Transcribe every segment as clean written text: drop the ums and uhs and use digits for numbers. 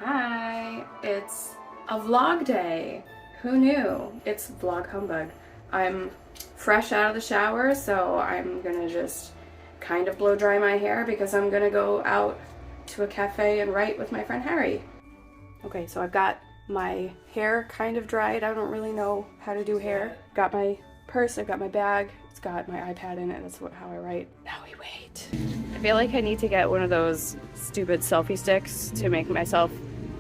Hi, it's a vlog day. Who knew? It's vlog humbug. I'm fresh out of the shower, so I'm gonna just kind of blow dry my hair because I'm gonna go out to a cafe and write with my friend Harry. Okay, so I've got my hair kind of dried. I don't really know how to do hair. Got my purse, I've got my bag, it's got my iPad in it, that's how I write. Now we wait. I feel like I need to get one of those stupid selfie sticks to make myself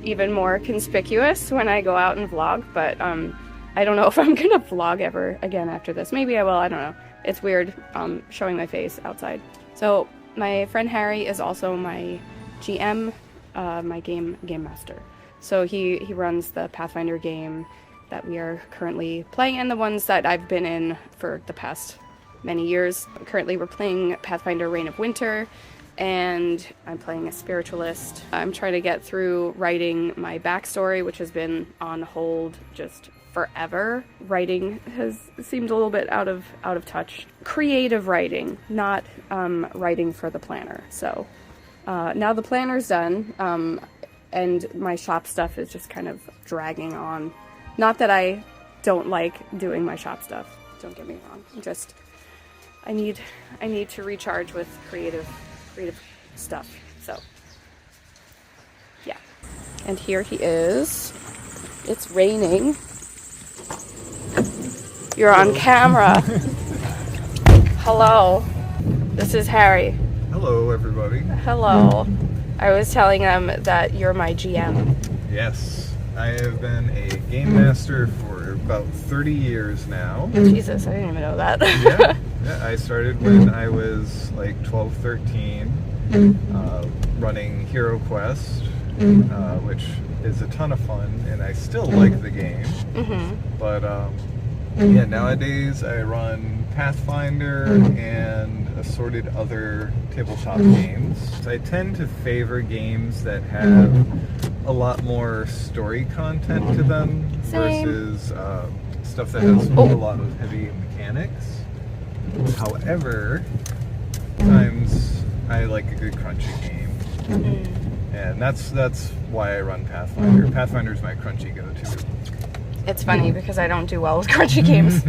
even more conspicuous when I go out and vlog, but I don't know if I'm gonna vlog ever again after this. Maybe I will, I don't know. It's weird showing my face outside. So my friend Harry is also my GM, my game master. So he runs the Pathfinder game that we are currently playing and the ones that I've been in for the past many years. Currently we're playing Pathfinder Reign of Winter, and I'm playing a spiritualist. I'm trying to get through writing my backstory, which has been on hold just forever. Writing has seemed a little bit out of touch. Creative writing, not writing for the planner. So now the planner's done, and my shop stuff is just kind of dragging on. Not that I don't like doing my shop stuff, don't get me wrong. Just I need to recharge with creative stuff. So yeah. And here he is. It's raining. You're on camera. Hello. This is Harry. Hello, everybody. Hello. I was telling them that you're my GM. Yes, I have been a game master for about 30 years now. Jesus, I didn't even know that. Yeah, I started when I was like 12, 13, running Hero Quest, which is a ton of fun, and I still like the game. But yeah, nowadays I run Pathfinder and assorted other tabletop games. I tend to favor games that have a lot more story content to them versus stuff that has a lot of heavy mechanics. However, sometimes I like a good crunchy game, and that's why I run Pathfinder. Pathfinder's my crunchy go-to. It's funny because I don't do well with crunchy games.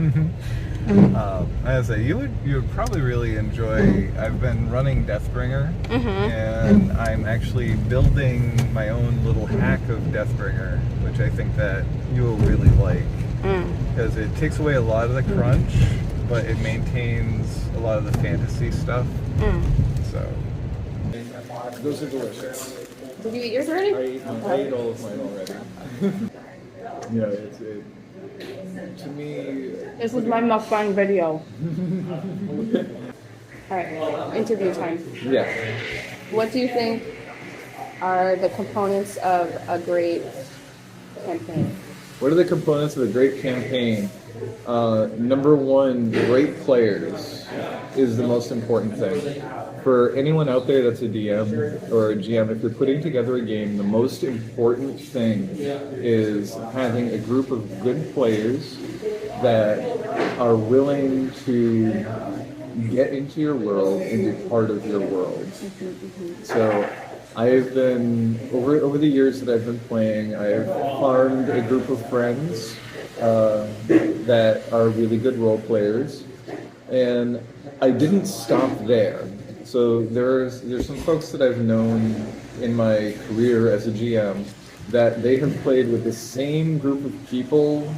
As you would probably really enjoy. I've been running Deathbringer, and I'm actually building my own little hack of Deathbringer, which I think that you will really like, because it takes away a lot of the crunch, but it maintains a lot of the fantasy stuff. So those are delicious. Did you eat yours already? I ate all of mine already. Yeah, to me... This is my mukbang video. Alright, interview time. Yeah. What do you think are the components of a great campaign? What are the components of a great campaign? Number one, great players is the most important thing. For anyone out there that's a DM or a GM, if you're putting together a game, the most important thing is having a group of good players that are willing to get into your world and be part of your world. So I've been, over the years that I've been playing, I've farmed a group of friends that are really good role players, and I didn't stop there. So there's some folks that I've known in my career as a GM that they have played with the same group of people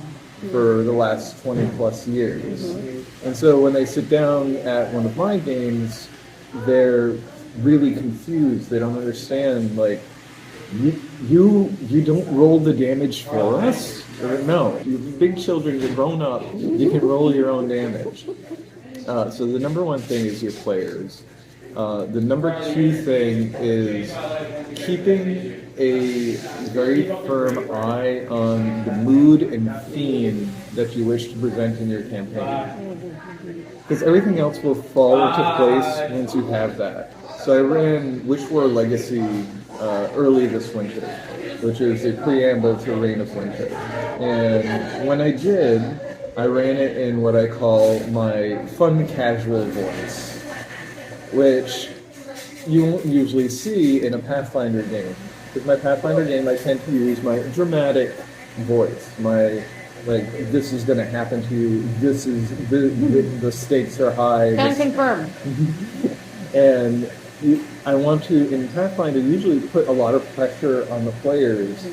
for the last 20 plus years. And so when they sit down at one of my games, they're really confused. They don't understand, like, you don't roll the damage for us? Or, no, you're big children, you're grown up, you can roll your own damage. So the number one thing is your players. The number two thing is keeping a very firm eye on the mood and theme that you wish to present in your campaign. Because everything else will fall into place once you have that. So I ran Witch War Legacy early this winter, which is a preamble to Reign of Winter. And when I did, I ran it in what I call my fun casual voice, which you won't usually see in a Pathfinder game. with my Pathfinder game, I tend to use my dramatic voice. My like, this is going to happen to you. This is the stakes are high. Can confirm. And I want to, in Pathfinder, usually put a lot of pressure on the players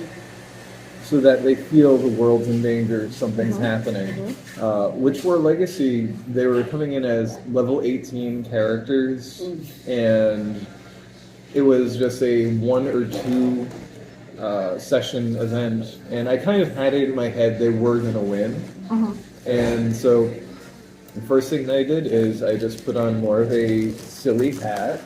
so that they feel the world's in danger, something's happening. Witchwar Legacy, they were coming in as level 18 characters, and it was just a 1 or 2 session event, and I kind of had it in my head they were going to win. And so the first thing I did is I just put on more of a silly hat,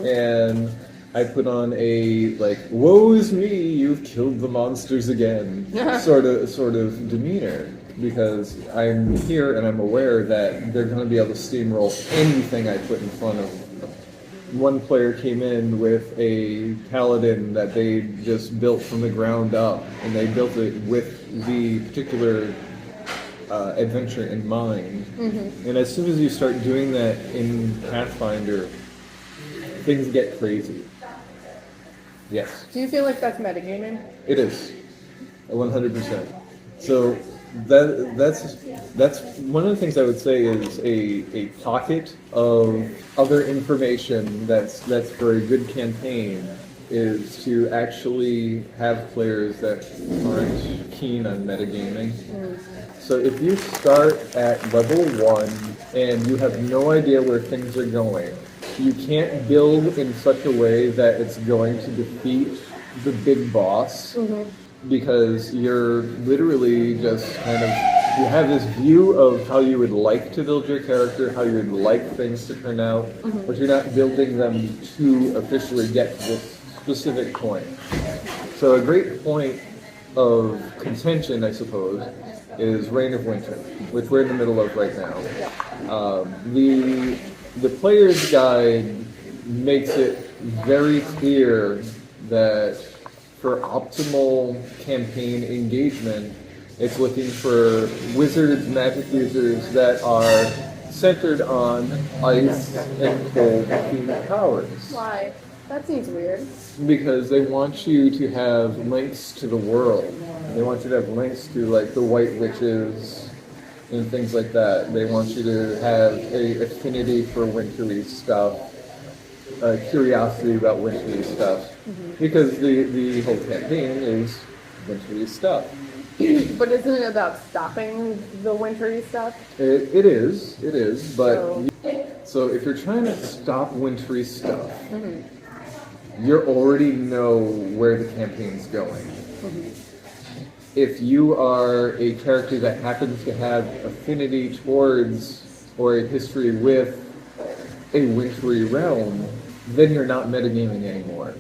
and I put on a, like, woe is me, you've killed the monsters again, sort of demeanor, because I'm here and I'm aware that they're going to be able to steamroll anything I put in front of them. One player came in with a paladin that they just built from the ground up, and they built it with the particular adventure in mind. And as soon as you start doing that in Pathfinder, things get crazy. Yes. Do you feel like that's metagaming? It is, 100%. So that's one of the things I would say is a pocket of other information that's for a good campaign is to actually have players that aren't keen on metagaming. So if you start at level 1 and you have no idea where things are going, you can't build in such a way that it's going to defeat the big boss, because you're literally just kind of, you have this view of how you would like to build your character, how you would like things to turn out, but you're not building them to officially get to this specific point. So a great point of contention, I suppose, is Reign of Winter, which we're in the middle of right now. The player's guide makes it very clear that for optimal campaign engagement, it's looking for wizards, magic users that are centered on ice and cold themed powers. Why? That seems weird. Because they want you to have links to the world. They want you to have links to, like, the White Witches and things like that. They want you to have a affinity for wintry stuff, a curiosity about wintry stuff, because the whole campaign is wintry stuff. But isn't it about stopping the wintry stuff? It is, but so if you're trying to stop wintry stuff, you already know where the campaign's going. If you are a character that happens to have affinity towards or a history with a wintry realm, then you're not metagaming anymore.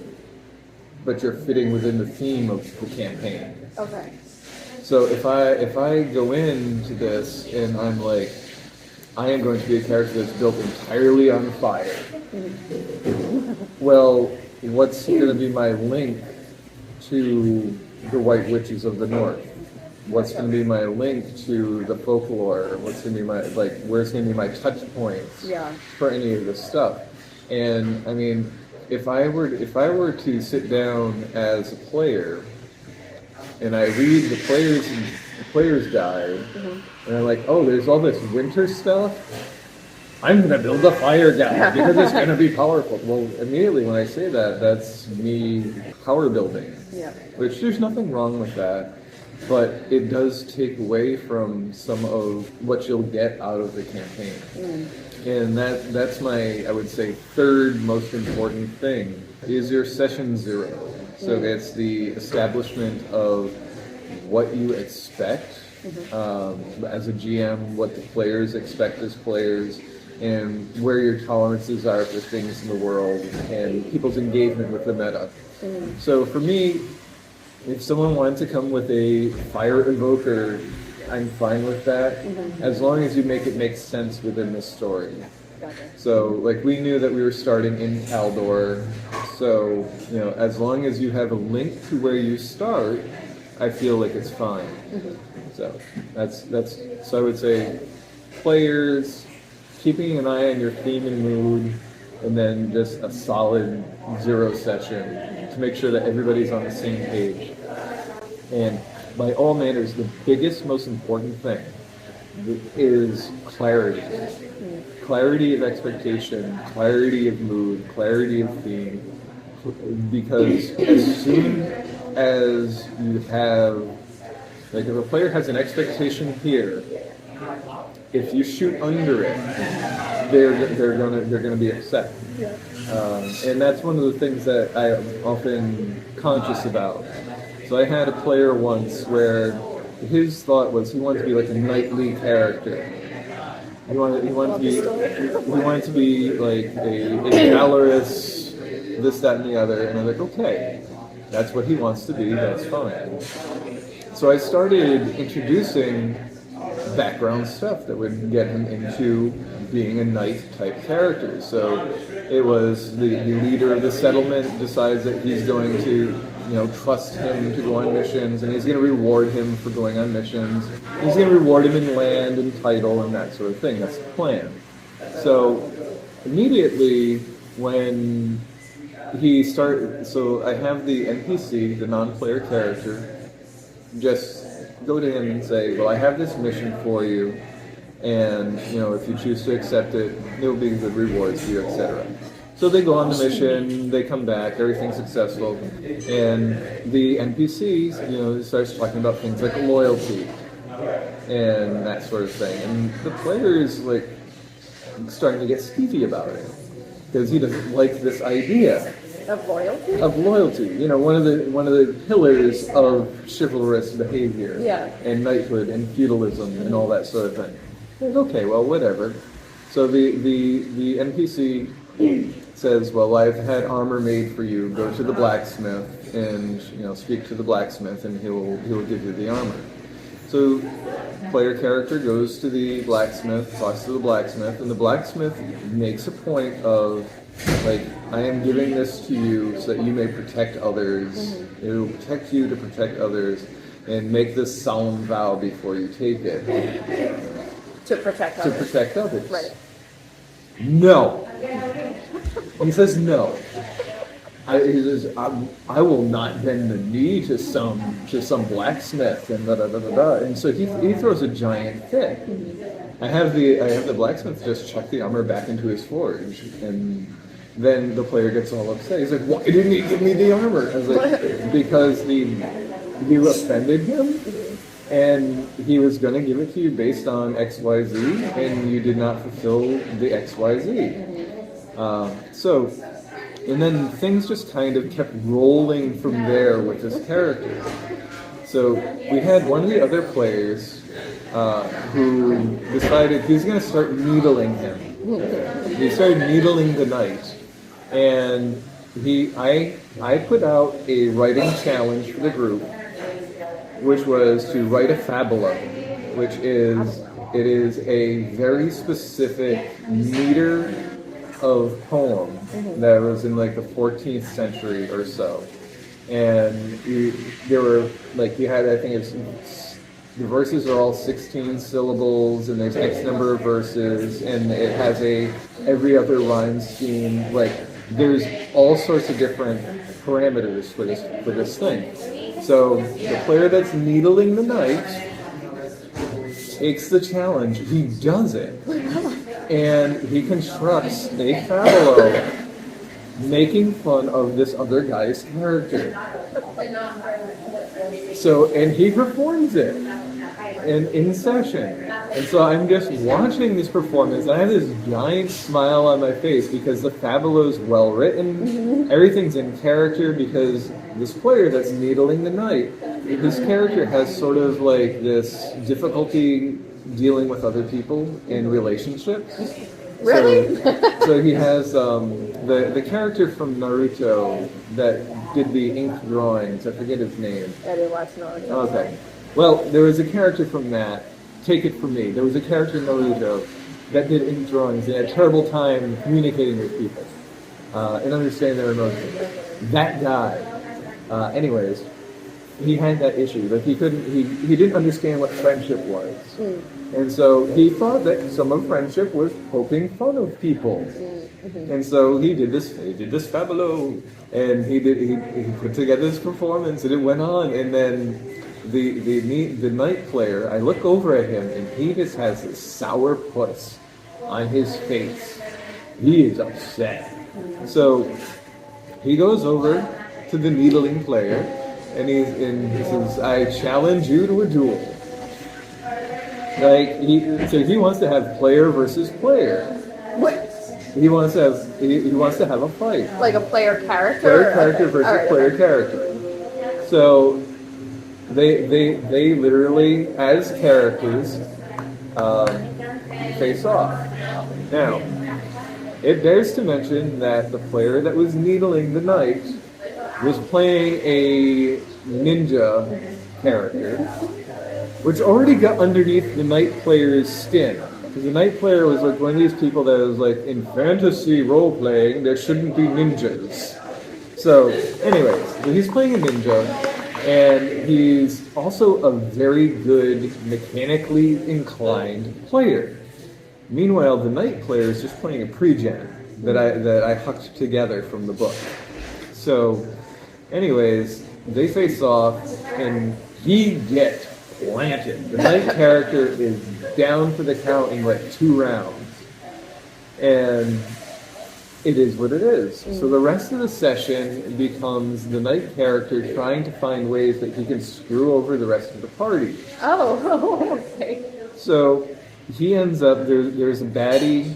But you're fitting within the theme of the campaign. Okay. So if I go into this and I'm like, I am going to be a character that's built entirely on fire. Well, what's going to be my link to the White Witches of the North? What's going to be my link to the folklore? What's going to be my, like, where's going to be my touch points for any of this stuff? And I mean, if I were to sit down as a player and I read the player's guide, and I'm like, oh, there's all this winter stuff, I'm going to build a fire guy because it's going to be powerful. Well, immediately when I say that, that's me power building, which there's nothing wrong with that, but it does take away from some of what you'll get out of the campaign. And that's my, I would say, third most important thing, is your session 0. So it's the establishment of what you expect as a GM, what the players expect as players, and where your tolerances are for things in the world, and people's engagement with the meta. So for me, if someone wanted to come with a fire evoker, I'm fine with that, as long as you make it make sense within the story. So, like, we knew that we were starting in Caldor, so, you know, as long as you have a link to where you start, I feel like it's fine. So, so I would say players, keeping an eye on your theme and mood, and then just a solid 0 session. to make sure that everybody's on the same page. And by all manners, the biggest, most important thing is clarity. Clarity of expectation, clarity of mood, clarity of theme. Because as soon as you have, like if a player has an expectation here, if you shoot under it, they're gonna be upset. And that's one of the things that I'm often conscious about. So I had a player once where his thought was he wanted to be like a knightly character. He wanted to be like a valorous, this, that, and the other. And I'm like, okay, that's what he wants to be. That's fine. So I started introducing background stuff that would get him into being a knight-type character. So it was the leader of the settlement decides that he's going to, trust him to go on missions, and he's going to reward him for going on missions. He's going to reward him in land and title and that sort of thing. That's the plan. So immediately when he started, so I have the NPC, the non-player character, just go to him and say, well, I have this mission for you, and if you choose to accept it, there will be good rewards for you, etc. So they go on the mission, they come back, everything's successful, and the NPCs, starts talking about things like loyalty and that sort of thing, and the player is like starting to get skeevy about it because he doesn't like this idea Of loyalty? of loyalty. One of the pillars of chivalrous behavior, and knighthood and feudalism and all that sort of thing. Like, okay, well, whatever. So the NPC says, well, I've had armor made for you. Go to the blacksmith and speak to the blacksmith, and he'll give you the armor. So player character goes to the blacksmith, talks to the blacksmith, and the blacksmith makes a point of, like, I am giving this to you so that you may protect others. Mm-hmm. It will protect you to protect others, and make this solemn vow before you take it. To protect others. To protect others. Right. No. He says no. He says, I will not bend the knee to some blacksmith and da da da da da. And so he throws a giant fit. I have the blacksmith just chuck the armor back into his forge, and then the player gets all upset. He's like, why didn't he give me the armor? I was like, because you offended him, and he was going to give it to you based on XYZ, and you did not fulfill the XYZ. And then things just kind of kept rolling from there with this character. So we had one of the other players who decided he was going to start needling him. He started needling the knight. And I put out a writing challenge for the group, which was to write a fabula, which is a very specific meter of poem that was in like the 14th century or so. And there were, like, you had, I think it's, the verses are all 16 syllables, and there's X number of verses, and it has every other rhyme scheme. Like, there's all sorts of different parameters for this thing. So the player that's needling the knight takes the challenge. He does it. And he constructs a fabula making fun of this other guy's character. So, and he performs it in session. And so I'm just watching this performance, and I have this giant smile on my face because the fabula is well written. Everything's in character because this player that's needling the knight, his character has sort of like this difficulty dealing with other people in relationships. Really? So he has the character from Naruto that did the ink drawings. I forget his name. I didn't watch Naruto. Okay. Well, there was a character from that. Take it from me. There was a character in Naruto that did ink drawings and had a terrible time communicating with people and understanding their emotions. That guy. Anyways, he had that issue. Like he didn't understand what friendship was. And so he thought that some of friendship was poking fun of people. And so he did this fabulous, and he put together this performance, and it went on, and then the night player, I look over at him, and he just has this sour puss on his face. He is upset. So he goes over to the needling player, and he says, "I challenge you to a duel." So he wants to have player versus player. What? He wants to have a fight. Like a player character? Player character Okay. versus All right, player okay. character. So they literally, as characters, face off. Now, it bears to mention that the player that was needling the knight was playing a ninja character, which already got underneath the knight player's skin. Because the knight player was like one of these people that was like, in fantasy role-playing, there shouldn't be ninjas. So, anyways, so he's playing a ninja, and he's also a very good mechanically inclined player. Meanwhile, the knight player is just playing a pre-gen that I hucked together from the book. So, anyways, they face off, and he gets planted. The knight character is down for the count in like 2 rounds. And it is what it is. So the rest of the session becomes the knight character trying to find ways that he can screw over the rest of the party. Oh, okay. So he ends up, there's a baddie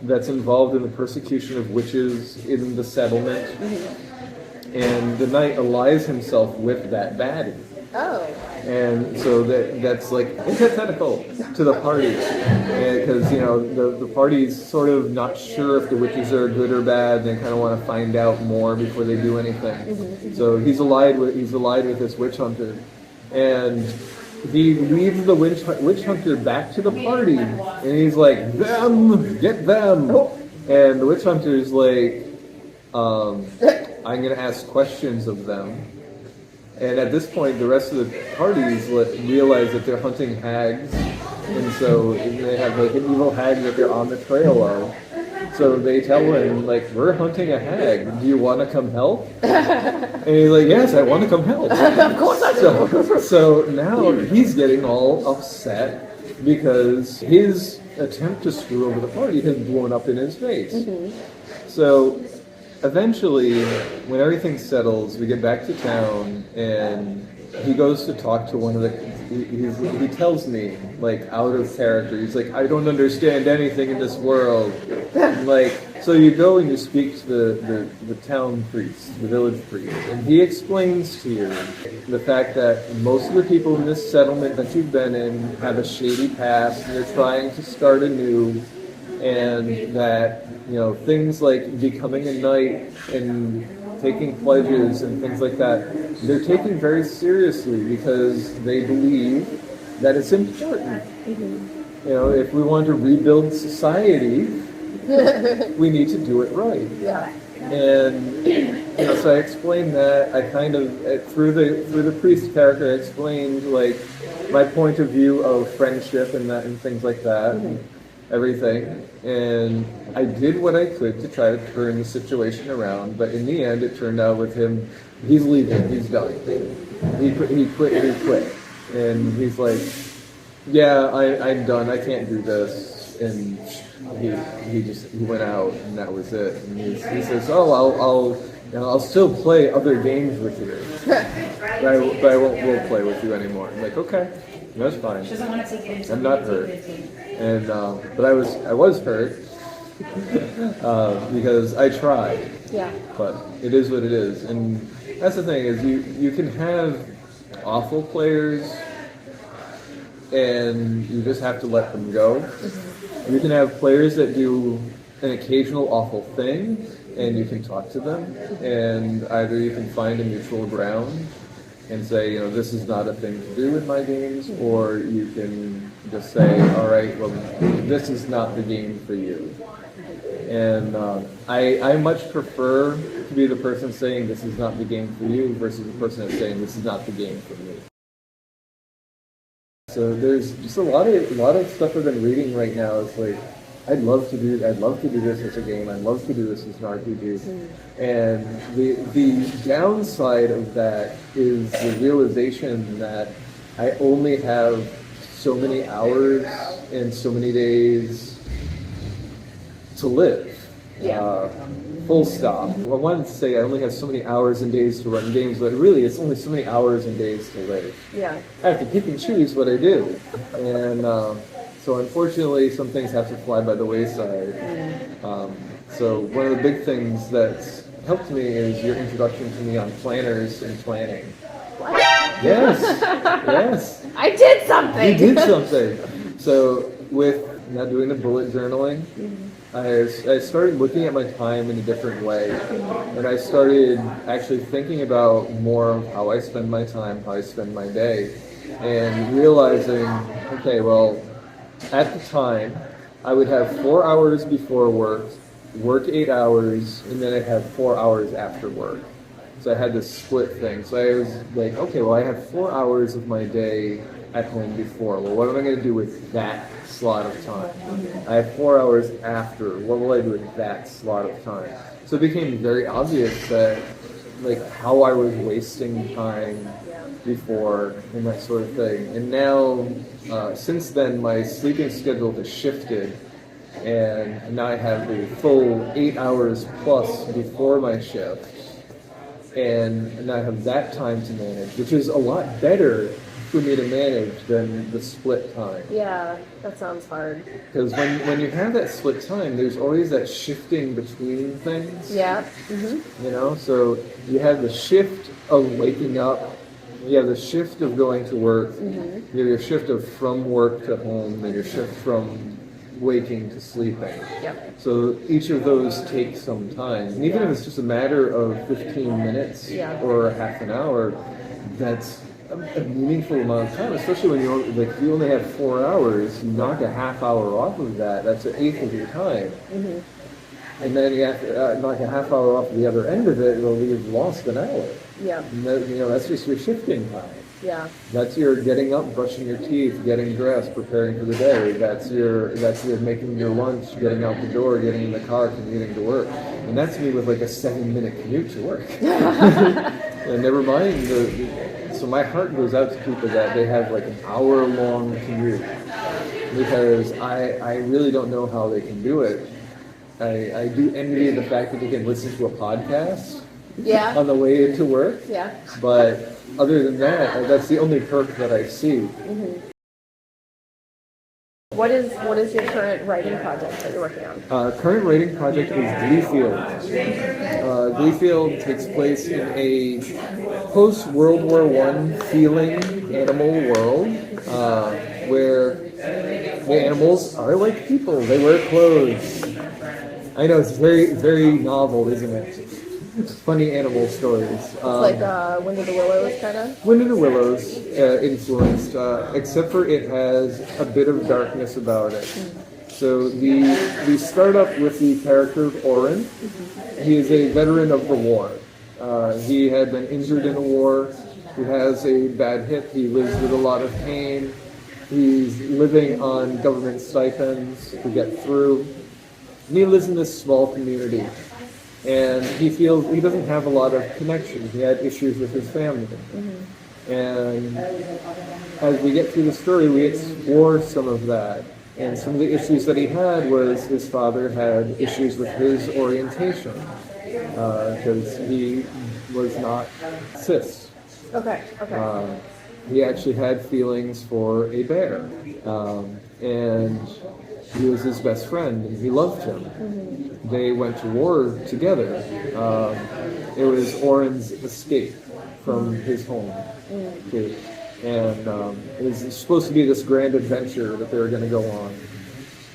that's involved in the persecution of witches in the settlement. And the knight allies himself with that baddie. Oh. And so that's like antithetical to the party, because the party's sort of not sure if the witches are good or bad. They kind of want to find out more before they do anything. So he's allied with this witch hunter, and he leads the witch hunter back to the party, and he's like, "Them, get them!" And the witch hunter is like, "I'm gonna ask questions of them." And at this point, the rest of the parties realize that they're hunting hags, and so they have like an evil hag that they're on the trail of. So they tell him, like, "We're hunting a hag. Do you want to come help?" And he's like, "Yes, I want to come help." Of course I do. So now he's getting all upset because his attempt to screw over the party has blown up in his face. So eventually, when everything settles, we get back to town, and he goes to talk to one of the. He tells me, like, out of character. He's like, "I don't understand anything in this world." And like, so you go and you speak to the town priest, the village priest, and he explains to you the fact that most of the people in this settlement that you've been in have a shady past, and they're trying to start anew. And that, things like becoming a knight and taking pledges and things like that, they're taken very seriously because they believe that it's important. If we want to rebuild society, we need to do it right. Yeah. And so I explained that. I kind of through the priest character, I explained like my point of view of friendship and things like that. Everything, and I did what I could to try to turn the situation around, but in the end it turned out with him, he's leaving, he's done. He quit, and he's like, "Yeah, I'm done, I can't do this," and he went out, and that was it. And he says, "Oh, I'll still play other games with you, but I won't play with you anymore." I'm like, "Okay, that's fine. I'm not hurt." And but I was hurt because I tried. Yeah. But it is what it is, and that's the thing is you can have awful players, and you just have to let them go. You can have players that do an occasional awful thing, and you can talk to them, and either you can find a mutual ground and say, this is not a thing to do in my games, or you can just say, all right, well, this is not the game for you. And I much prefer to be the person saying this is not the game for you versus the person that's saying this is not the game for me. So there's just a lot of stuff I've been reading right now. It's like I'd love to do this as a game. I'd love to do this as an RPG. And the downside of that is the realization that I only have so many hours and so many days to live. Full stop. I wanted to say I only have so many hours and days to run games, but really it's only so many hours and days to live. Yeah. I have to pick and choose what I do. And so unfortunately some things have to fly by the wayside. So one of the big things that's helped me is your introduction to me on planners and planning. What? Yes. Yes. I did something. You did something. So with now doing the bullet journaling, I started looking at my time in a different way, and I started actually thinking about more of how I spend my time, how I spend my day, and realizing, okay, well, at the time, I would have 4 hours before work 8 hours, and then I'd have 4 hours after work. So I had this split thing. So I was like, okay, well, I have 4 hours of my day at home before. Well, what am I going to do with that slot of time? I have 4 hours after. What will I do with that slot of time? So it became very obvious that, like, how I was wasting time before and that sort of thing. And now, since then, my sleeping schedule has shifted, and now I have the full 8 hours plus before my shift. And I have that time to manage, which is a lot better for me to manage than the split time. Yeah, that sounds hard. Because when you have that split time, there's always that shifting between things. Yeah. You know, so you have the shift of waking up, you have the shift of going to work, you have your shift of from work to home, and your shift from waking to sleeping. Yep. So each of those takes some time. And even if it's just a matter of 15 minutes or half an hour, that's a meaningful amount of time, especially when you only have 4 hours, you knock a half hour off of that, that's an eighth of your time. And then you have to knock a half hour off the other end of it, well, you've lost an hour. Yeah. And that's just your shifting time. Yeah. That's your getting up, brushing your teeth, getting dressed, preparing for the day. That's your making your lunch, getting out the door, getting in the car, commuting to work. And that's me with like a 7-minute commute to work. And never mind so my heart goes out to people that they have like an hour-long commute, because I really don't know how they can do it. I do envy the fact that they can listen to a podcast on the way into work. Yeah. But other than that, that's the only perk that I see. What is your current writing project that you're working on? Current writing project is Gleefield. Gleefield takes place in a post-World War I feeling animal world where the animals are like people. They wear clothes. I know, it's very, very novel, isn't it? Funny animal stories. It's like Wind of the Willows, kind of? Wind of the Willows influenced, except for it has a bit of darkness about it. So we start up with the character of Oren. He is a veteran of the war. He had been injured in a war. He has a bad hip. He lives with a lot of pain. He's living on government stipends to get through. And he lives in this small community. And he feels he doesn't have a lot of connection. He had issues with his family. And as we get through the story, we explore some of that. And some of the issues that he had was his father had issues with his orientation, because he was not cis. Okay. He actually had feelings for a bear. And he was his best friend, and he loved him. They went to war together. It was Oren's escape from his home. And it was supposed to be this grand adventure that they were going to go on.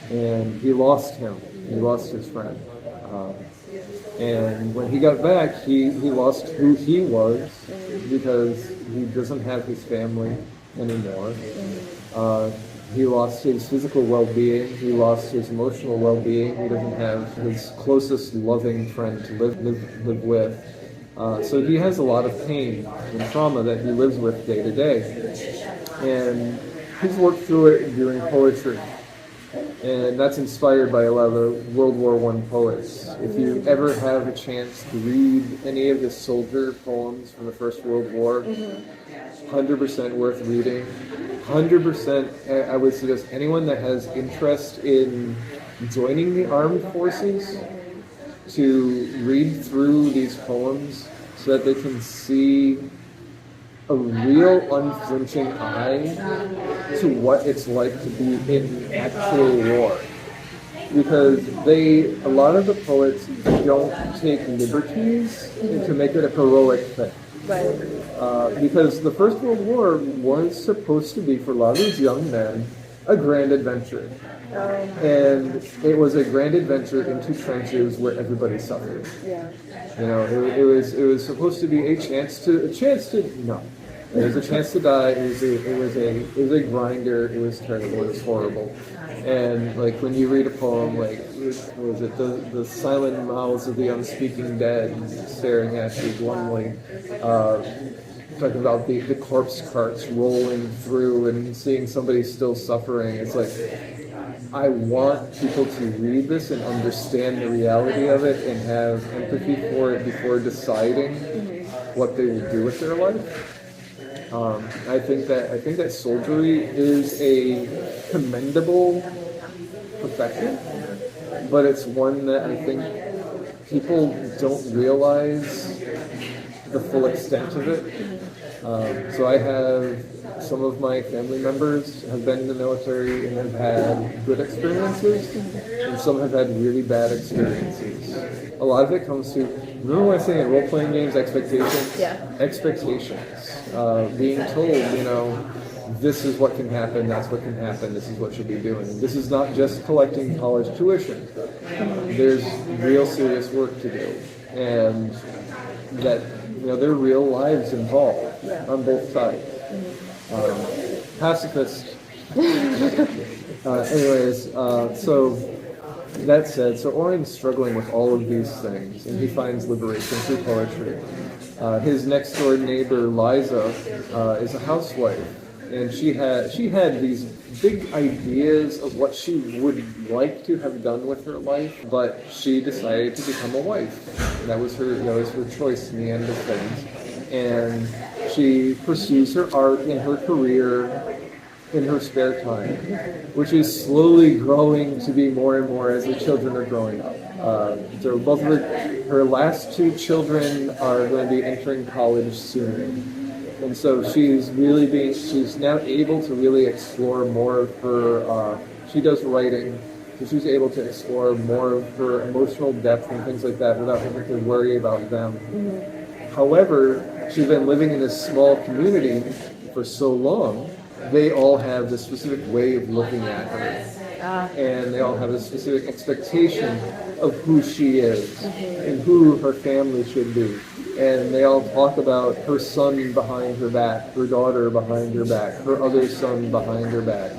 And he lost him. He lost his friend. And when he got back, he lost who he was, because he doesn't have his family anymore. He lost his physical well-being. He lost his emotional well-being. He doesn't have his closest loving friend to live with. So he has a lot of pain and trauma that he lives with day to day. And he's worked through it doing poetry. And that's inspired by a lot of the World War I poets. If you ever have a chance to read any of the soldier poems from the First World War, 100% worth reading. 100%, I would suggest anyone that has interest in joining the armed forces to read through these poems so that they can see a real unflinching eye to what it's like to be in actual war. Because a lot of the poets don't take liberties to make it a heroic thing. Right. Because the First World War was supposed to be, for a lot of these young men, a grand adventure. And it was a grand adventure into trenches where everybody suffered. Yeah. You know, it was supposed to be a chance to no. It was a chance to die. It was a grinder. It was terrible. It was horrible. And like when you read a poem, like what was it, the silent mouths of the unspeaking dead staring at you glumly, talking about the corpse carts rolling through and seeing somebody still suffering. It's like, I want people to read this and understand the reality of it and have empathy for it before deciding what they will do with their life. I think that soldiery is a commendable profession, but it's one that I think people don't realize the full extent of it. So I have some of my family members have been in the military and have had good experiences, and some have had really bad experiences. A lot of it comes to, remember when I say in role-playing games, expectations? Yeah. Expectations. Being told, you know, this is what can happen, that's what can happen, this is what you'll be doing. This is not just collecting college tuition. There's real serious work to do. And that, you know, there are real lives involved on both sides. Pacifist. So that said, so Oren's struggling with all of these things, and he finds liberation through poetry. His next door neighbor, Liza, is a housewife, and she had these big ideas of what she would like to have done with her life, but she decided to become a wife. That was her choice in the end of things. And she pursues her art and her career in her spare time, which is slowly growing to be more and more as the children are growing up. So both of her last two children are going to be entering college soon. And so she's now able to really explore more of her, she does writing, so she's able to explore more of her emotional depth and things like that without having to worry about them. However, she's been living in this small community for so long, they all have this specific way of looking at her. And they all have a specific expectation of who she is and who her family should be. And they all talk about her son behind her back, her daughter behind her back, her other son behind her back.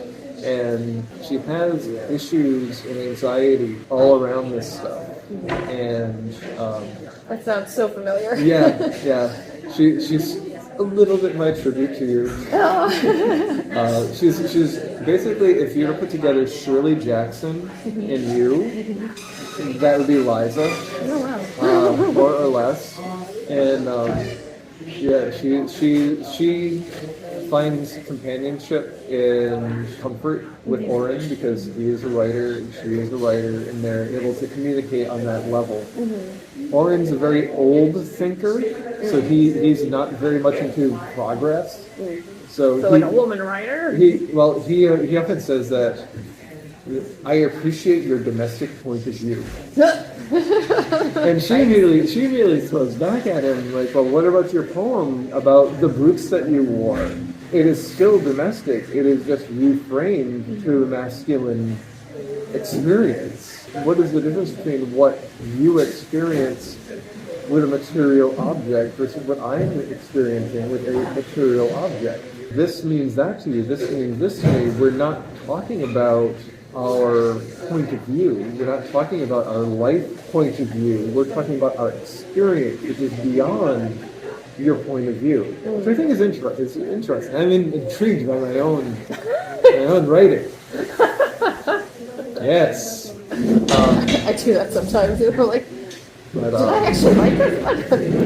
And she has issues and anxiety all around this stuff. And That sounds so familiar. yeah. She's a little bit my tribute to you. She's basically, if you were to put together Shirley Jackson and you, that would be Liza. Oh, wow. More or less. And she finds companionship and comfort with Oren because he is a writer and she is a writer, and they're able to communicate on that level. Oren's a very old thinker, so he's not very much into progress. So like a woman writer? He often says that, I appreciate your domestic point of view. And she immediately throws back at him like, well, what about your poem about the boots that you wore? It is still domestic. It is just reframed to a masculine experience. What is the difference between what you experience with a material object versus what I'm experiencing with a material object. This means that to you, this means this to me. We're not talking about our point of view. We're not talking about our life point of view. We're talking about our experience, which is beyond your point of view. Which I think is interesting. I'm intrigued by my own writing. Yes. I do that sometimes. You're like, did I actually like this?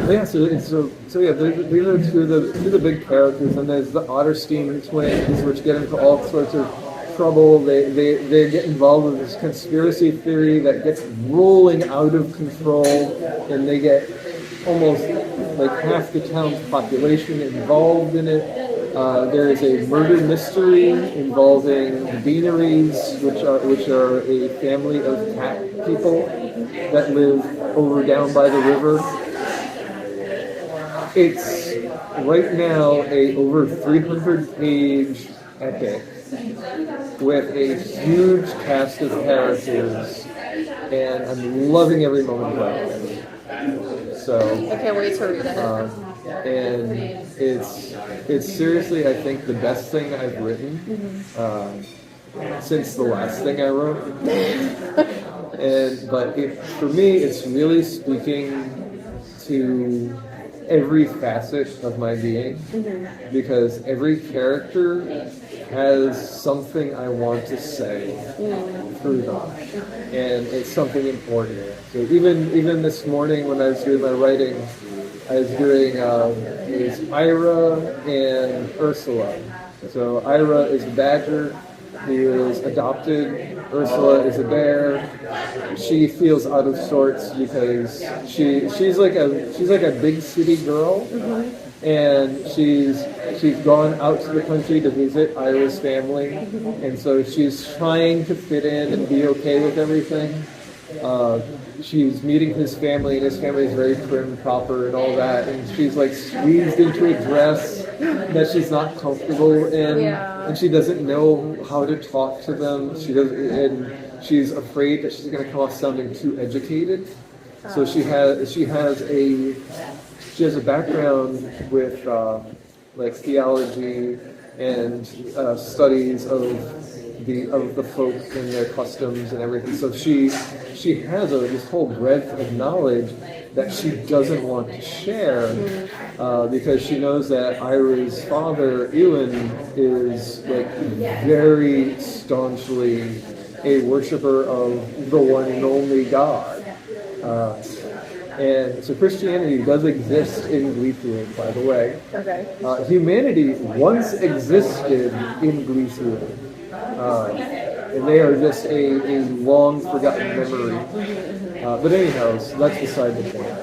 Yeah, so yeah, these are two of the big characters, and there's the Otterstein twins, which get into all sorts of trouble. They get involved with this conspiracy theory that gets rolling out of control, and they get almost like half the town's population involved in it. There is a murder mystery involving the Beaneries, which are a family of cat people that live down by the river. It's right now a over 300-page epic with a huge cast of characters, and I'm loving every moment of it. So I can't wait to read it. And it's seriously, I think, the best thing I've written since the last thing I wrote. But for me, it's really speaking to every facet of my being, because every character has something I want to say through them, and it's something important. So even this morning when I was doing my writing, I was doing is Ira and Ursula. So Ira is a badger. He was adopted. Ursula is a bear. She feels out of sorts because she's like a big city girl, and she's gone out to the country to visit Ira's family, and so she's trying to fit in and be okay with everything. She's meeting his family, and his family is very prim and proper and all that, and she's like squeezed into a dress that she's not comfortable in, and she doesn't know how to talk to them. She's afraid that she's going to come off sounding too educated. So she has a background with like theology and studies of the folk and their customs and everything. So she has this whole breadth of knowledge that she doesn't want to share because she knows that Ira's father, Ewan, is like very staunchly a worshiper of the one and only God. And so Christianity does exist in Gleithwood, by the way. Okay. Humanity once existed in Gleithwood. And they are just a long forgotten memory. But anyhow, so that's beside the point.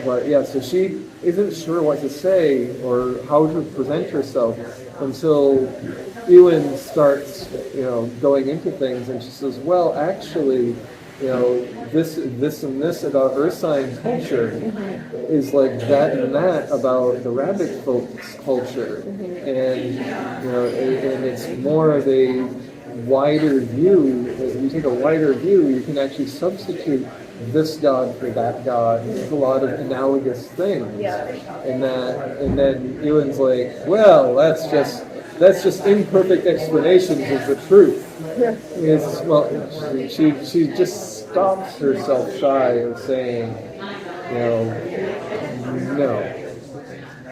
But yeah, so she isn't sure what to say or how to present herself until Ewan starts, going into things, and she says, "Well, actually, this and this about Ursine culture is like that and that about the rabbit folks culture, and and it's more of a wider view. If you take a wider view, you can actually substitute this god for that god. There's a lot of analogous things, and then Ewan's like, well, that's just imperfect explanations of the truth." She just stops herself shy of saying, no.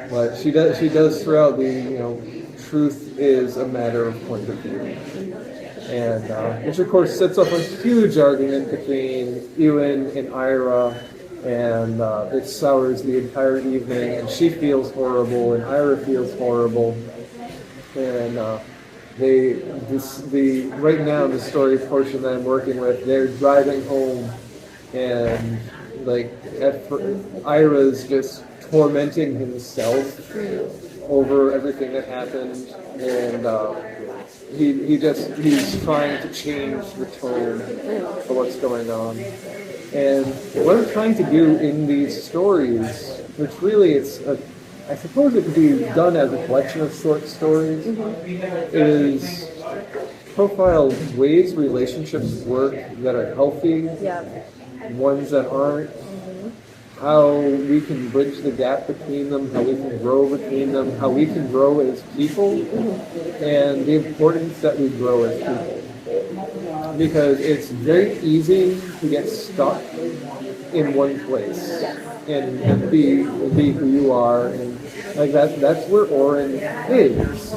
But she does throughout the, truth is a matter of point of view. And which of course sets up a huge argument between Ewan and Ira, and it sours the entire evening, and she feels horrible, and Ira feels horrible. And right now the story portion that I'm working with, they're driving home, and Ira's just tormenting himself over everything that happened, and he's trying to change the tone of what's going on. And what I'm trying to do in these stories, which really I suppose it could be done as a collection of short stories, is profile ways relationships work that are healthy, ones that aren't, how we can bridge the gap between them, how we can grow between them, how we can grow as people, and the importance that we grow as people. Because it's very easy to get stuck in one place and be who you are, and like that's where Oren is.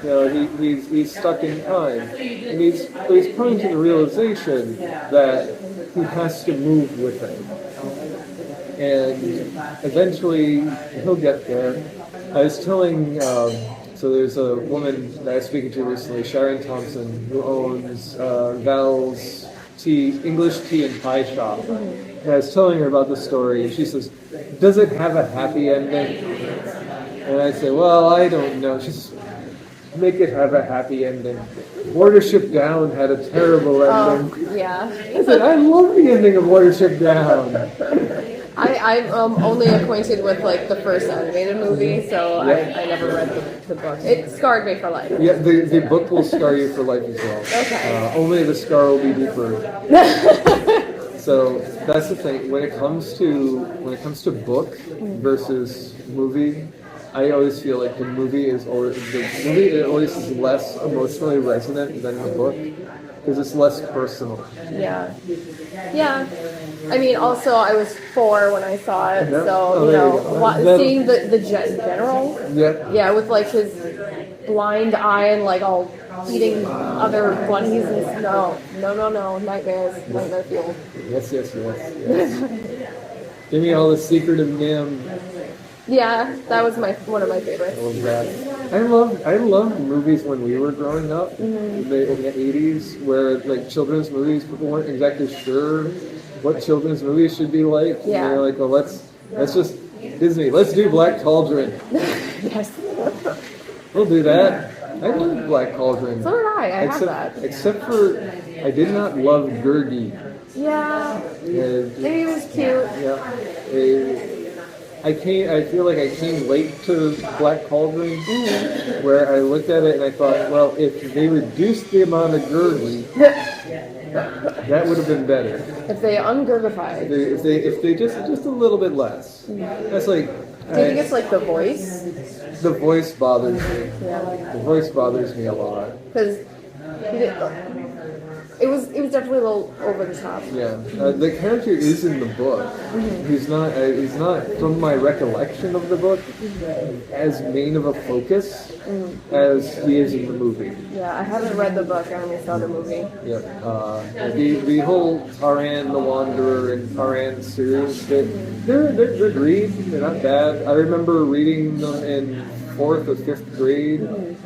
You know, he's stuck in time, and he's coming to the realization that he has to move with it, and eventually he'll get there. I was telling, so there's a woman that I was speaking to recently, Sharon Thompson, who owns Val's English tea and pie shop. And I was telling her about the story, and she says, "Does it have a happy ending?" And I say, "Well, I don't know." She says, "Make it have a happy ending." Watership Down had a terrible ending. Yeah. I said, "I love the ending of Watership Down." I'm only acquainted with like the first animated movie, so I never read the book. It scarred me for life. Yeah, the book will scar you for life as well. Okay. Only the scar will be deeper. So that's the thing. When it comes to book versus movie, I always feel like the movie is always less emotionally resonant than the book because it's less personal. Yeah. Yeah. I mean, also, I was 4 when I saw it, Yeah. so, Oh, you there know, you go. seeing the general, Yeah. with, like, his blind eye and, like, all eating other bunnies and no, nightmare fuel. Yes. Give me all the Secret of Nim. Yeah, that was one of my favorites. I love that. I love movies when we were growing up in the 80s, where like children's movies, people weren't exactly sure what children's movies should be like. Yeah. And they're like, well, let's just Disney. Let's do Black Cauldron. Yes. We'll do that. I love Black Cauldron. So did I. I have Except, that. except for, I did not love Gurgi. Yeah. And, Maybe it was cute. yeah. I feel like I came late to Black Cauldron, where I looked at it and I thought, well, if they reduced the amount of Gurgi, that would have been better. If they ungurgified. If they just a little bit less. That's like. Do you think it's like the voice? The voice bothers me. Yeah. The voice bothers me a lot. Because it was definitely a little over the top. Yeah, the character is in the book. He's not from my recollection of the book as main of a focus as he is in the movie. Yeah, I haven't read the book. I only saw the movie. Yeah, the whole Taran the Wanderer and Taran series, they're good reads. They're not bad. I remember reading them in 4th or 5th grade,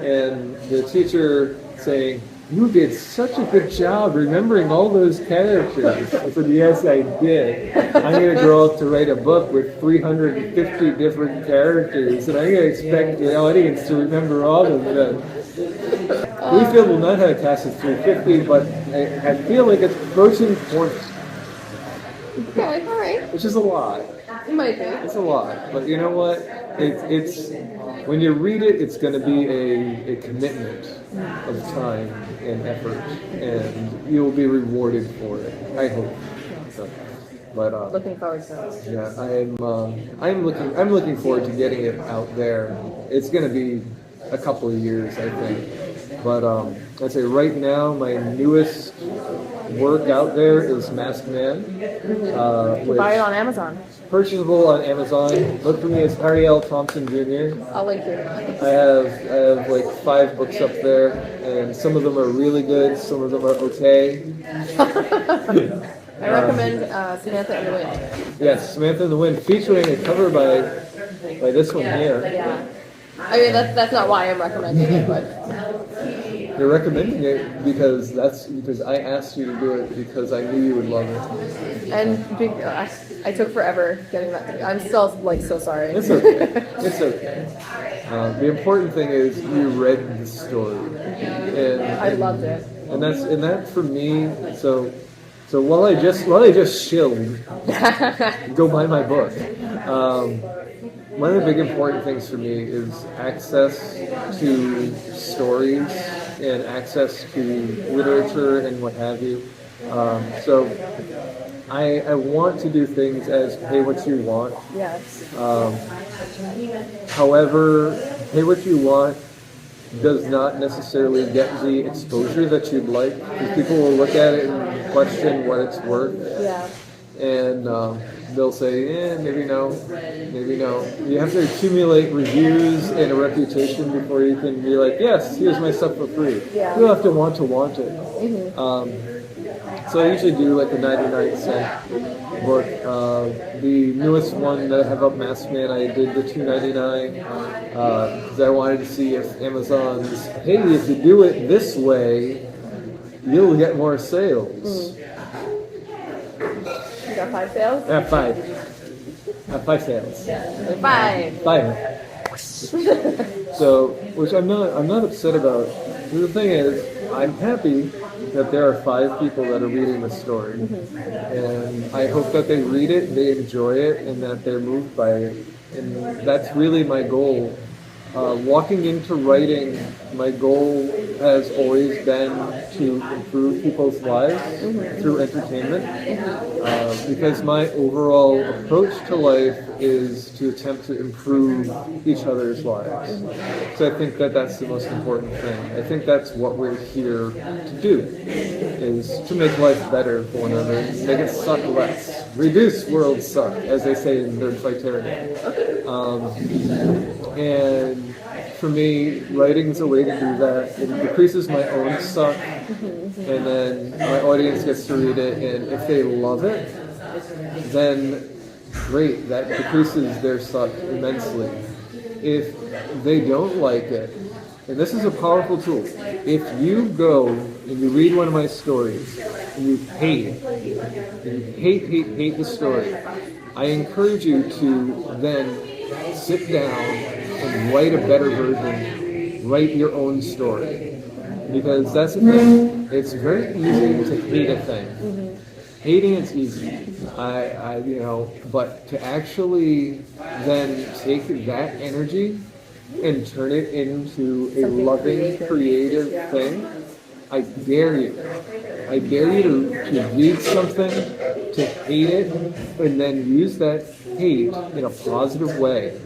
and the teacher saying, "You did such a good job remembering all those characters." I said, "Yes, I did. I'm going to grow up to write a book with 350 different characters, and I'm going to expect the audience to remember all of them." We feel will not have a cast of 350, but I feel like it's approaching 40, Okay, all right. which is a lot. It might be. It's a lot, but you know what? It's when you read it, it's going to be a commitment of time and effort, and you will be rewarded for it. I hope. So, but Looking forward to it. yeah, I'm looking forward to getting it out there. It's going to be a couple of years, I think. But I'd say right now, my newest work out there is Masked Man. You buy it on Amazon. Purchasable on Amazon. Look for me as Ariel Thompson Jr. I'll link you. I have like 5 books up there, and some of them are really good, some of them are okay. I recommend Samantha and the Wind. Yes, Samantha and the Wind, featuring a cover by this one here. Yeah. I mean, that's not why I'm recommending it, but You're recommending it because I asked you to do it because I knew you would love it. and I took forever getting that. I'm still like so sorry. It's okay. It's okay. The important thing is you read the story, and I loved it. and that for me. So while I just chilled, go buy my book. One of the big important things for me is access to stories and access to literature and what have you. So I want to do things as pay what you want. Yes. However, pay what you want does not necessarily get the exposure that you'd like, because people will look at it and question what it's worth. Yeah. And they'll say, maybe no, maybe no. You have to accumulate reviews and a reputation before you can be like, yes, here's my stuff for free. Yeah. You have to want it. Mm-hmm. So I usually do like the 99-cent book. The newest one that I have up, Mask Man, I did the $2.99 because I wanted to see if Amazon's, hey, if you do it this way, you'll get more sales. You got 5 sales? I have 5. I have 5 sales. 5. 5. So, which I'm not upset about. The thing is, I'm happy that there are 5 people that are reading the story, and I hope that they read it, they enjoy it, and that they're moved by it. And that's really my goal. Walking into writing, my goal has always been to improve people's lives through entertainment, because my overall approach to life is to attempt to improve each other's lives. So I think that that's the most important thing. I think that's what we're here to do, is to make life better for one another, make it suck less, reduce world suck, as they say in Nerd Fight Tyranny. And for me, writing is a way to do that. It decreases my own suck, and then my audience gets to read it, and if they love it, then great, that decreases their suck immensely. If they don't like it, and this is a powerful tool, if you go and you read one of my stories, and you hate it, and you hate the story, I encourage you to then sit down and write a better version, write your own story. Because that's the thing, it's very easy to hate a thing. Hating is easy, but to actually then take that energy and turn it into a loving, creative thing, I dare you. I dare you to read something, to hate it, and then use that hate in a positive way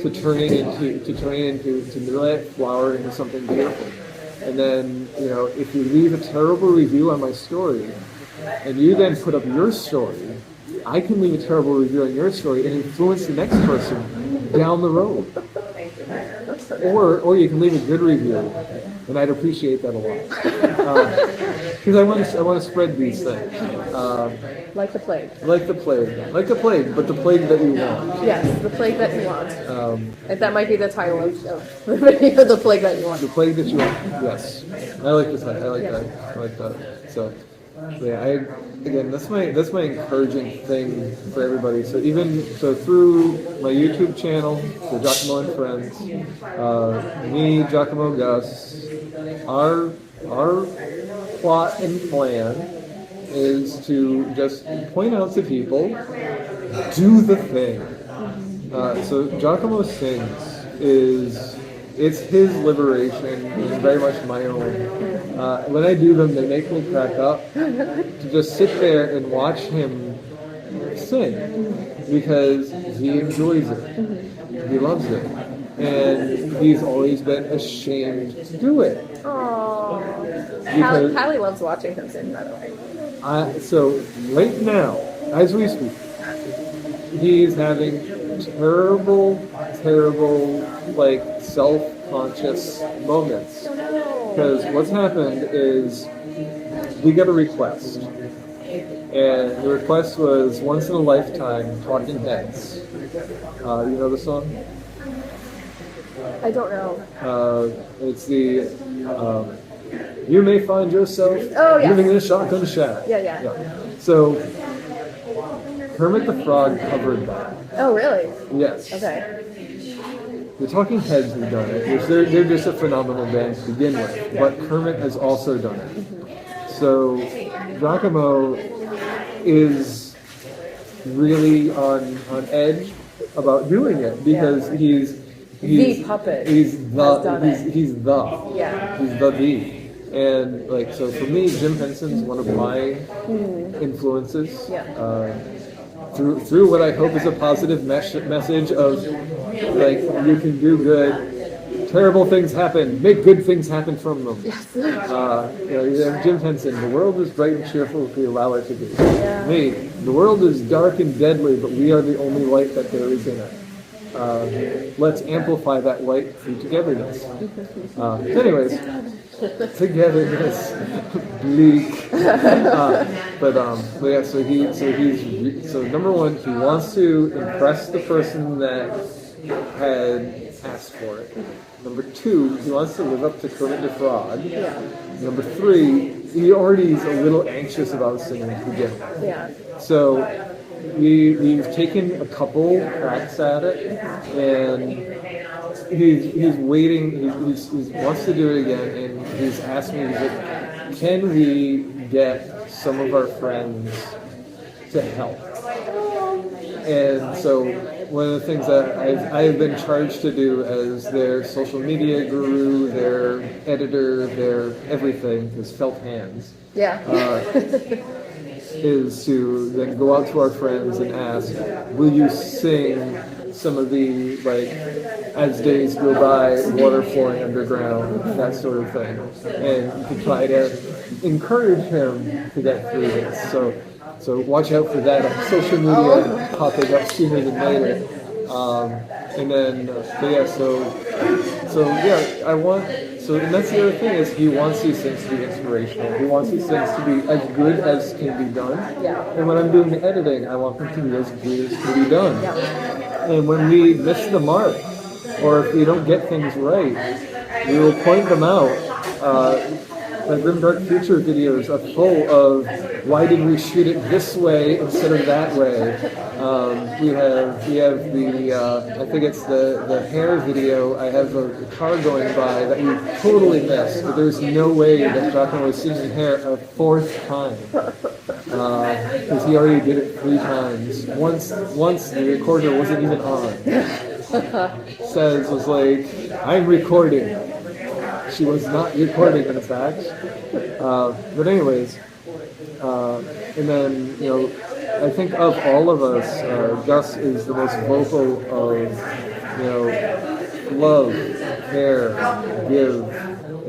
to turn it into to let it flower into something beautiful. And then, if you leave a terrible review on my story, and you then put up your story, I can leave a terrible review on your story and influence the next person down the road. Or you can leave a good review, and I'd appreciate that a lot. Because I want to spread these things. Like the plague. Like the plague, but the plague that you want. Yes, the plague that you want. And that might be the title of the video, the plague that you want. The plague that you want. Yes, I like this. I like that. So yeah, again, that's my encouraging thing for everybody. So through my YouTube channel, the Jacomo and Friends, me, Giacomo, Gus, our plot and plan is to just point out to people, do the thing. So Giacomo Sings it's his liberation and very much my own. When I do them, they make me crack up to just sit there and watch him sing, because he enjoys it. He loves it. And he's always been ashamed to do it. Aww. Callie loves watching him sing, by the way. So right now, as we speak, he's having terrible, self-conscious moments. Because what's happened is we got a request. And the request was Once in a Lifetime, Talking Heads. You know the song? I don't know. It's the You May Find Yourself Living in a Shotgun Shack. Yeah. So Kermit the Frog covered that. Oh, really? Yes. Okay. The Talking Heads have done it, which they're just a phenomenal band to begin with, but Kermit has also done it. So Giacomo is really on edge about doing it, because he's the puppet. He's the. Yeah. He's the. And like, so for me, Jim Henson's one of my influences. Yeah. Through what I hope is a positive message of like, you can do good. Terrible things happen. Make good things happen from them. Yes. Jim Henson, the world is bright and cheerful if we allow it to be. Yeah. Me, the world is dark and deadly, but we are the only light that there is in it. Let's amplify that light through togetherness. Anyways, togetherness, bleak. But yeah, so number one, he wants to impress the person that had asked for it. Number two, he wants to live up to Kermit the Frog. Yeah. Number three, he already is a little anxious about singing to begin with. Yeah. So we've taken a couple cracks at it, and he's waiting. He wants to do it again, and he's asked me, he's like, can we get some of our friends to help? And so one of the things that I've been charged to do as their social media guru, their editor, their everything, his felt hands, Yeah. is to then go out to our friends and ask, will you sing some of the, like, as days go by, water flowing underground, that sort of thing, and to try to encourage him to get through this. So watch out for that on social media, popping up sooner than later. And then, and that's the other thing, is he wants these things to be inspirational. He wants these things to be as good as can be done. Yeah. And when I'm doing the editing, I want them to be as good as can be done. Yeah. And when we miss the mark, or if we don't get things right, we will point them out. The Grim Dark Future videos are full of why did we shoot it this way instead of that way. We have the I think it's the hair video. I have a car going by that we totally missed. But there's no way that Jacomo was singing hair a fourth time, because he already did it 3 times. Once the recorder wasn't even on. Says was like, I'm recording. She was not recording, in fact. But anyways, and then, I think of all of us, Gus is the most vocal of, love, care, give,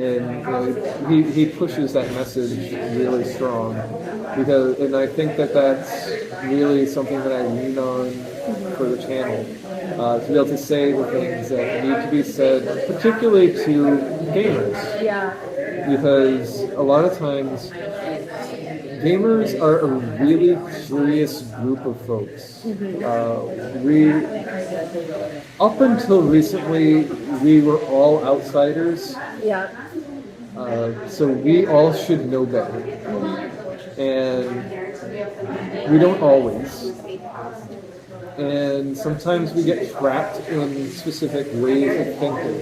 and he pushes that message really strong. And I think that that's really something that I lean on for the channel. To be able to say the things that need to be said, particularly to gamers. Yeah. Because a lot of times, gamers are a really curious group of folks. Up until recently, we were all outsiders. Yeah. So we all should know better. And we don't always. And sometimes we get trapped in specific ways of thinking.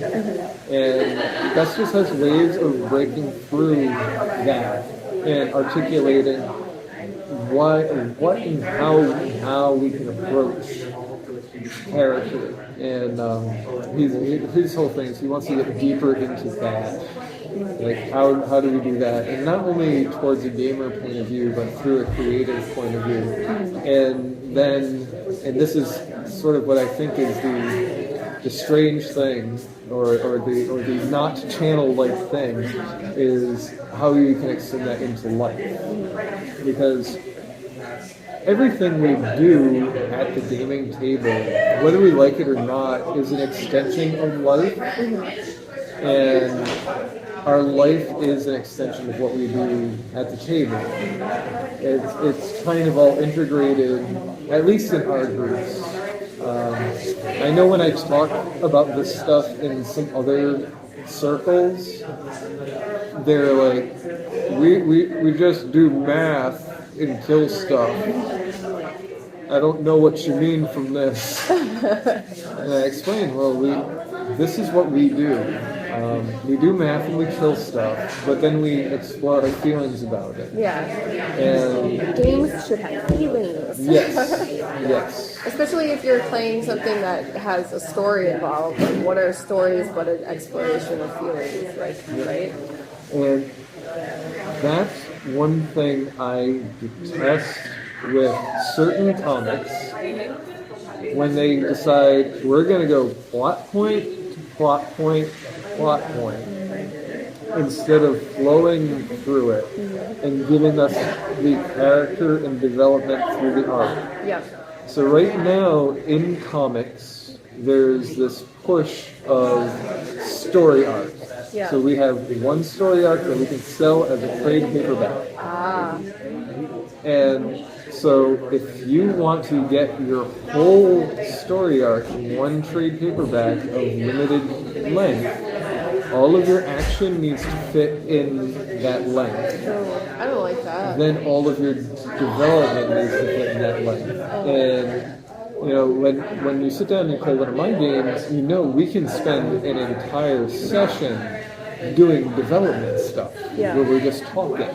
And Gus just has ways of breaking through that and articulating what and how we can approach character. And his whole thing is he wants to get deeper into that. Like, how do we do that? And not only towards a gamer point of view, but through a creative point of view. And this is sort of what I think is the strange thing, or the not channel-like thing, is how you can extend that into life. Because everything we do at the gaming table, whether we like it or not, is an extension of life. And our life is an extension of what we do at the table. It's kind of all integrated, at least in our groups. I know when I talk about this stuff in some other circles, they're like, we just do math and kill stuff. I don't know what you mean from this. And I explain, well, this is what we do. We do math and we kill stuff, but then we explore our feelings about it. Yeah. And games should have feelings. Yes. Especially if you're playing something that has a story involved. Like, what are stories but an exploration of feelings? Like, right? And That's one thing I detest with certain comics when they decide we're going to go plot point to plot point to plot point instead of flowing through it and giving us the character and development through the art. Yeah. So right now in comics, there's this push of story arc. Yeah. So we have one story arc that we can sell as a trade paperback. Ah. And so if you want to get your whole story arc in one trade paperback of limited length, all of your action needs to fit in that length. I don't like that. Then all of your development needs to fit in that length. And you know, when you sit down and play one of my games, you know we can spend an entire session doing development stuff Yeah. where we're just talking.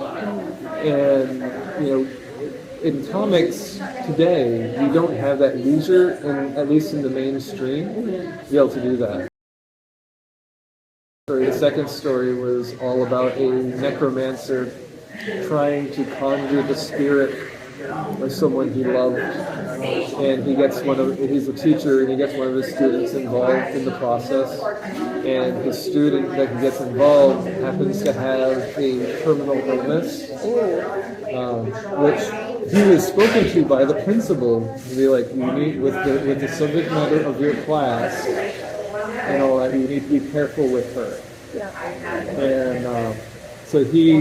And you know, in comics today, you don't have that leisure, and at least in the mainstream, to be able to do that. The second story was all about a necromancer trying to conjure the spirit of someone he loved, and he's a teacher, and he gets one of his students involved in the process, and his student that he gets involved happens to have a terminal illness, which he was spoken to by the principal to be like, you need, with the subject matter of your class and all that, you need to be careful with her. Yeah. And so he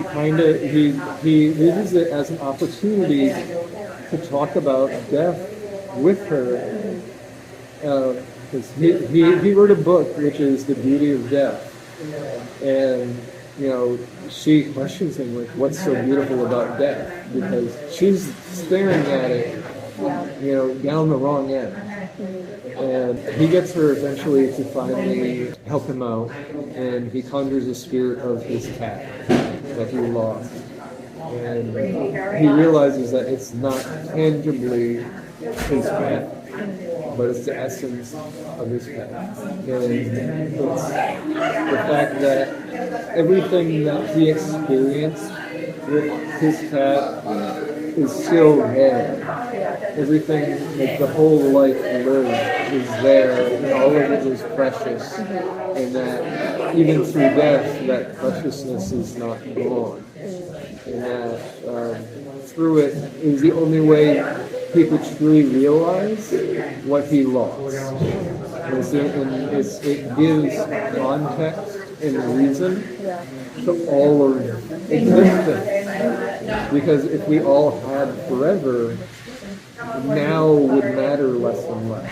uses it as an opportunity to talk about death with her, because he wrote a book which is The Beauty of Death, and you know she questions him like, what's so beautiful about death, because she's staring at it, you know, down the wrong end. And he gets her eventually to finally help him out, and he conjures the spirit of his cat that he lost. And he realizes that it's not tangibly his cat, but it's the essence of his cat. And it's the fact that everything that he experienced with his cat is still there. Everything, like the whole life lived is there, and all of it is precious, and that even through death, that preciousness is not gone. And that through it is the only way he could truly realize what he lost. And it gives context and reason to all of existence. Because if we all had forever, now would matter less and less.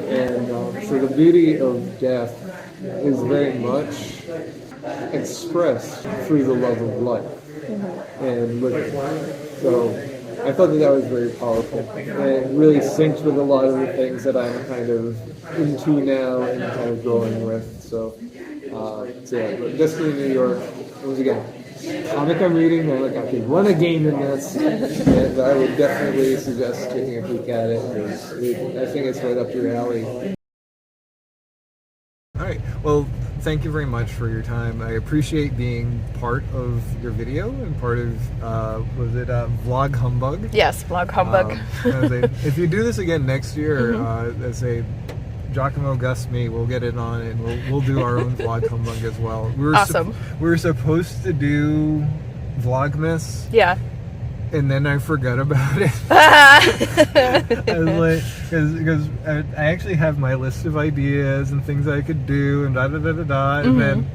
And so the beauty of death is very much expressed through the love of life and living. So I thought that was very powerful, and it really synced with a lot of the things that I'm kind of into now and kind of growing with. So yeah, Destiny New York, once again, comic I'm reading, I'm like, I could run a game in this, and I would definitely suggest taking a peek at it, because I think it's right up your alley. All right. Well, thank you very much for your time. I appreciate being part of your video and part of, was it Vlog Humbug? Yes, Vlog Humbug. If you do this again next year, as a Giacomo, Gus, me, we'll get it on, and we'll do our own Vlog Humbug as well. Awesome. We were supposed to do Vlogmas. Yeah. And then I forgot about it. I was like, because I actually have my list of ideas and things I could do, and and then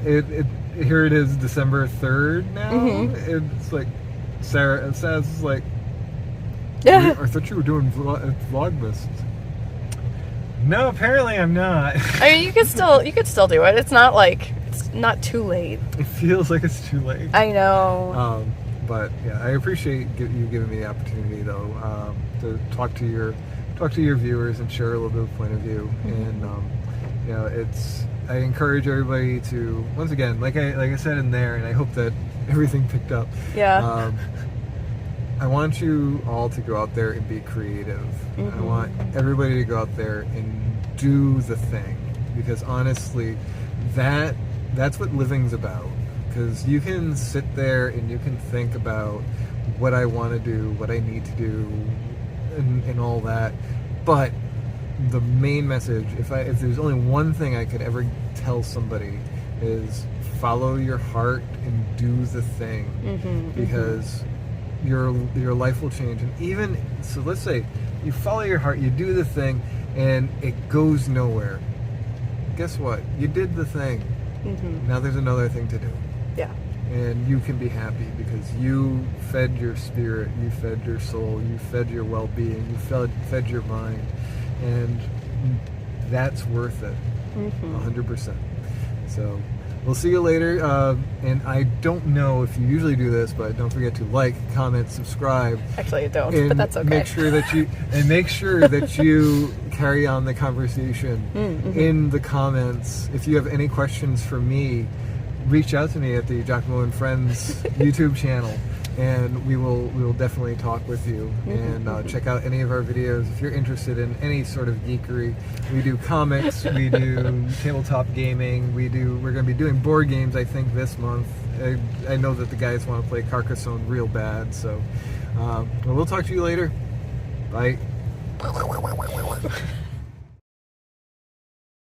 it here it is, December 3rd now. It's like Sarah's like, I thought you were doing Vlogmas. No, apparently I'm not. I mean, you could still do it. It's not too late. It feels like it's too late. I know. But yeah, I appreciate you giving me the opportunity, though, to talk to your viewers and share a little bit of point of view. And you know, I encourage everybody to, once again, like I said in there, and I hope that everything picked up. Yeah. I want you all to go out there and be creative. I want everybody to go out there and do the thing, because honestly, that's what living's about. because you can sit there and you can think about what I want to do, what I need to do, and all that. But the main message, if there's only one thing I could ever tell somebody, is follow your heart and do the thing, because your life will change. And even so, let's say you follow your heart, you do the thing, and it goes nowhere. Guess what? You did the thing. Now there's another thing to do. Yeah. And you can be happy because you fed your spirit, you fed your soul, you fed your well-being, you fed your mind, and that's worth it, 100%. So we'll see you later. And I don't know if you usually do this, but don't forget to like, comment, subscribe. Actually, I don't, but that's okay. Make sure that you carry on the conversation in the comments. If you have any questions for me, reach out to me at the Jacomo and Friends YouTube channel, and we will definitely talk with you. And check out any of our videos if you're interested in any sort of geekery. We do comics, we do tabletop gaming, we're going to be doing board games, I think, this month. I know that the guys want to play Carcassonne real bad, so we'll talk to you later. Bye.